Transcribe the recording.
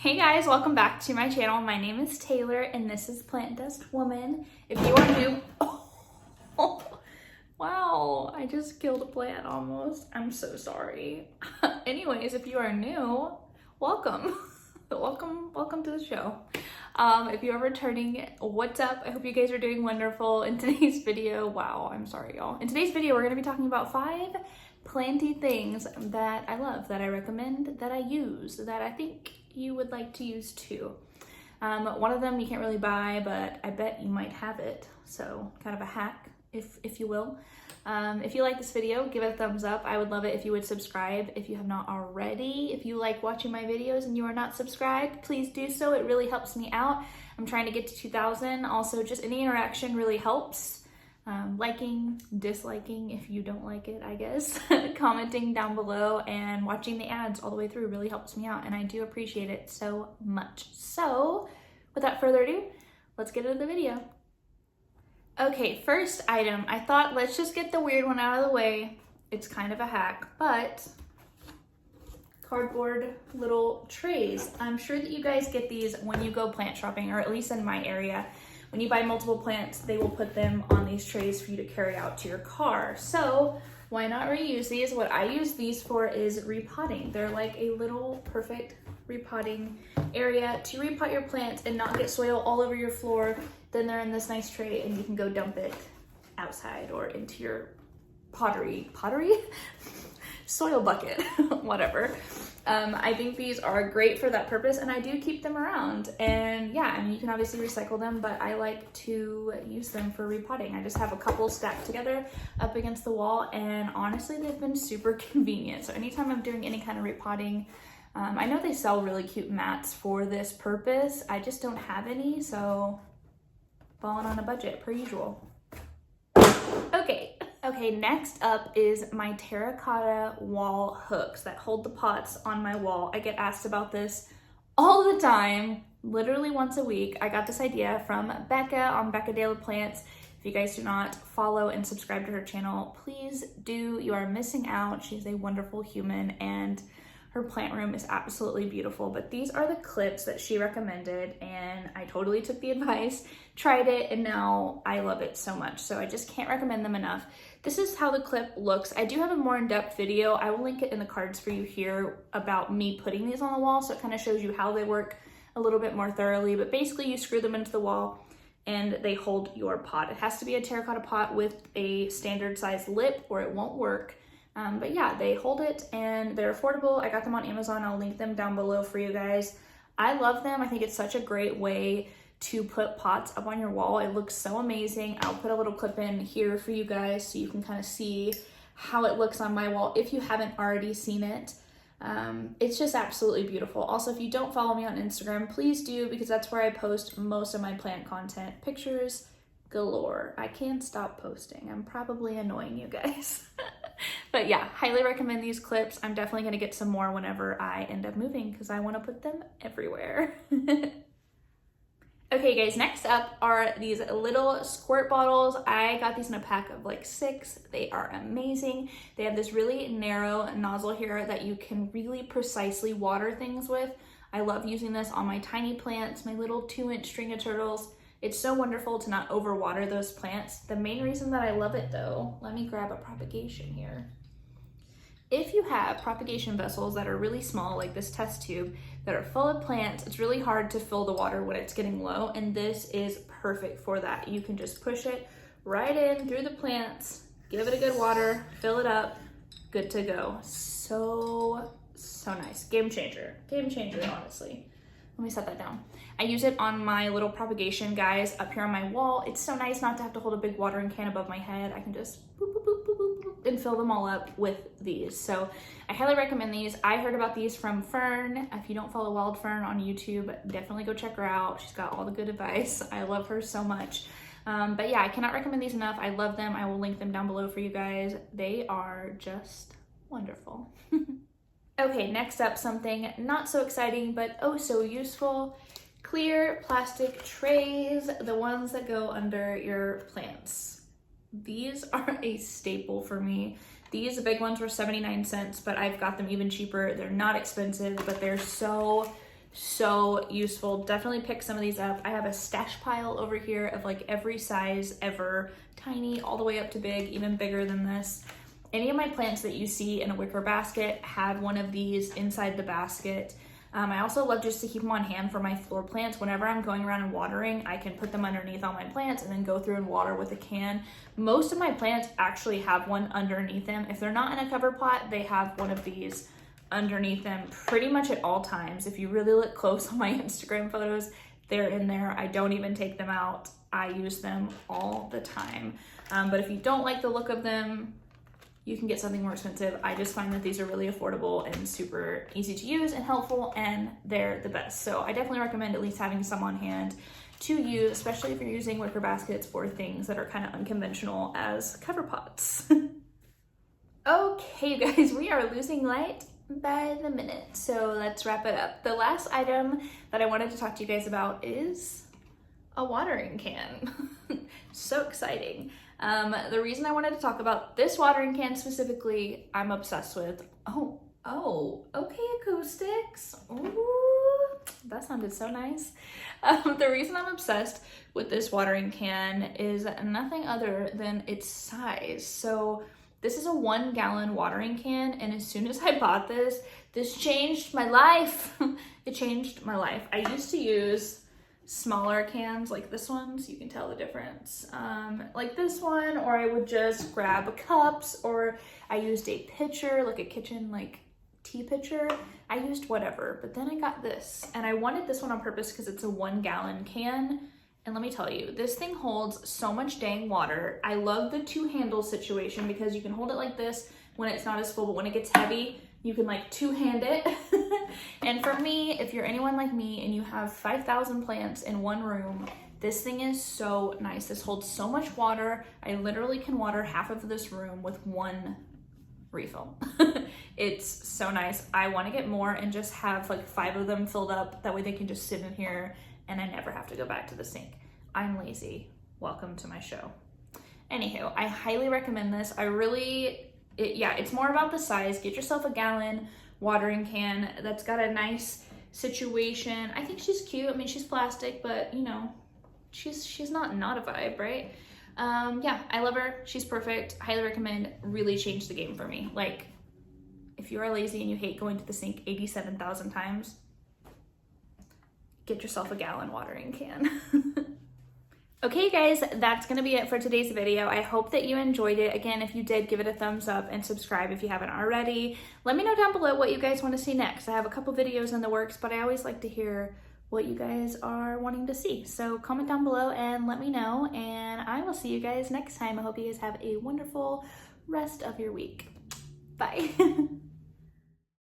Hey guys, welcome back to my channel. My name is Taylor and this is Plant Dust Woman. If you are new, wow, I just killed a plant almost. I'm so sorry. Anyways, if you are new, welcome. welcome to the show. If you are returning, what's up? I hope you guys are doing wonderful. In today's video, wow, I'm sorry y'all. In today's video, we're gonna be talking about 5 planty things that I love, that I recommend, that I use, that I think you would like to use too. One of them you can't really buy, but I bet you might have it. So kind of a hack, if you will. If you like this video, give it a thumbs up. I would love it if you would subscribe if you have not already. If you like watching my videos and you are not subscribed, please do so. It really helps me out. I'm trying to get to 2,000. Also, just any interaction really helps. Liking, disliking if you don't like it, I guess. Commenting down below and watching the ads all the way through really helps me out, and I do appreciate it so much. So without further ado, let's get into the video. Okay, first item, I thought let's just get the weird one out of the way. It's kind of a hack, but cardboard little trays. I'm sure that you guys get these when you go plant shopping, or at least in my area. When you buy multiple plants, they will put them on these trays for you to carry out to your car. So why not reuse these? What I use these for is repotting. They're like a little perfect repotting area to repot your plants and not get soil all over your floor. Then they're in this nice tray and you can go dump it outside or into your pottery? Soil bucket, whatever. I think these are great for that purpose, and I do keep them around. And yeah, I mean, you can obviously recycle them, but I like to use them for repotting. I just have a couple stacked together up against the wall, and honestly, they've been super convenient. So anytime I'm doing any kind of repotting, I know they sell really cute mats for this purpose. I just don't have any, so falling on a budget per usual. Okay, next up is my terracotta wall hooks that hold the pots on my wall. I get asked about this all the time, literally once a week. I got this idea from Becca on Becca Daily Plants. If you guys do not follow and subscribe to her channel, please do. You are missing out. She's a wonderful human and her plant room is absolutely beautiful. But these are the clips that she recommended, and I totally took the advice, tried it, and now I love it so much. So I just can't recommend them enough. This is how the clip looks. I do have a more in-depth video. I will link it in the cards for you here about me putting these on the wall, so it kind of shows you how they work a little bit more thoroughly. But basically you screw them into the wall and they hold your pot. It has to be a terracotta pot with a standard size lip or it won't work. But yeah, they hold it and they're affordable. I got them on Amazon. I'll link them down below for you guys. I love them. I think it's such a great way to put pots up on your wall. It looks so amazing. I'll put a little clip in here for you guys so you can kind of see how it looks on my wall if you haven't already seen it. It's just absolutely beautiful. Also, if you don't follow me on Instagram, please do, because that's where I post most of my plant content. Pictures galore. I can't stop posting. I'm probably annoying you guys. But yeah, highly recommend these clips. I'm definitely going to get some more whenever I end up moving because I want to put them everywhere. Okay guys, next up are these little squirt bottles. I got these in a pack of like 6. They are amazing. They have this really narrow nozzle here that you can really precisely water things with. I love using this on my tiny plants, my little 2-inch string of turtles. It's so wonderful to not overwater those plants. The main reason that I love it though, let me grab a propagation here. If you have propagation vessels that are really small, like this test tube, that are full of plants, it's really hard to fill the water when it's getting low, and this is perfect for that. You can just push it right in through the plants, give it a good water, fill it up, good to go. So nice. Game changer, honestly. Let me set that down. I use it on my little propagation guys up here on my wall. It's so nice not to have to hold a big watering can above my head. I can just boop, boop, boop, boop, boop, boop, and fill them all up with these. So I highly recommend these. I heard about these from Fern. If you don't follow Wild Fern on YouTube, definitely go check her out. She's got all the good advice. I love her so much. But yeah, I cannot recommend these enough. I love them. I will link them down below for you guys. They are just wonderful. Okay, next up, something not so exciting, but oh so useful. Clear plastic trays, the ones that go under your plants. These are a staple for me. These big ones were 79 cents, but I've got them even cheaper. They're not expensive, but they're so So useful. Definitely pick some of these up. I have a stash pile over here of like every size ever, tiny all the way up to big, even bigger than this. Any of my plants that you see in a wicker basket have one of these inside the basket. I also love just to keep them on hand for my floor plants. Whenever I'm going around and watering, I can put them underneath all my plants and then go through and water with a can. Most of my plants actually have one underneath them. If they're not in a cover pot, they have one of these underneath them pretty much at all times. If you really look close on my Instagram photos, they're in there. I don't even take them out. I use them all the time. But if you don't like the look of them, you can get something more expensive. I just find that these are really affordable and super easy to use and helpful, and they're the best. So I definitely recommend at least having some on hand to use, especially if you're using wicker baskets for things that are kind of unconventional as cover pots. Okay, you guys, we are losing light by the minute, so let's wrap it up. The last item that I wanted to talk to you guys about is a watering can. So exciting. The reason I wanted to talk about this watering can specifically, I'm obsessed with. Okay, acoustics. Ooh, that sounded so nice. The reason I'm obsessed with this watering can is nothing other than its size. So this is a 1 gallon watering can, and as soon as I bought this changed my life. It changed my life. I used to use smaller cans like this one, so you can tell the difference, like this one, or I would just grab cups, or I used a pitcher, like a kitchen like tea pitcher. I used whatever, but then I got this, and I wanted this one on purpose because it's a 1 gallon can. And let me tell you, this thing holds so much dang water. I love the 2 handle situation because you can hold it like this when it's not as full, but when it gets heavy, you can like 2-hand it. And for me, if you're anyone like me and you have 5,000 plants in one room, this thing is so nice. This holds so much water. I literally can water half of this room with 1 refill. It's so nice. I want to get more and just have like 5 of them filled up. That way they can just sit in here and I never have to go back to the sink. I'm lazy. Welcome to my show. Anywho, I highly recommend this. It's more about the size. Get yourself a gallon watering can that's got a nice situation. I think she's cute. I mean, she's plastic, but you know, she's not a vibe, right? Yeah, I love her. She's perfect. Highly recommend. Really changed the game for me. Like, if you are lazy and you hate going to the sink 87,000 times, get yourself a gallon watering can. Okay, guys, that's gonna be it for today's video. I hope that you enjoyed it. Again, if you did, give it a thumbs up and subscribe if you haven't already. Let me know down below what you guys want to see next. I have a couple videos in the works, but I always like to hear what you guys are wanting to see. So comment down below and let me know, and I will see you guys next time. I hope you guys have a wonderful rest of your week. Bye.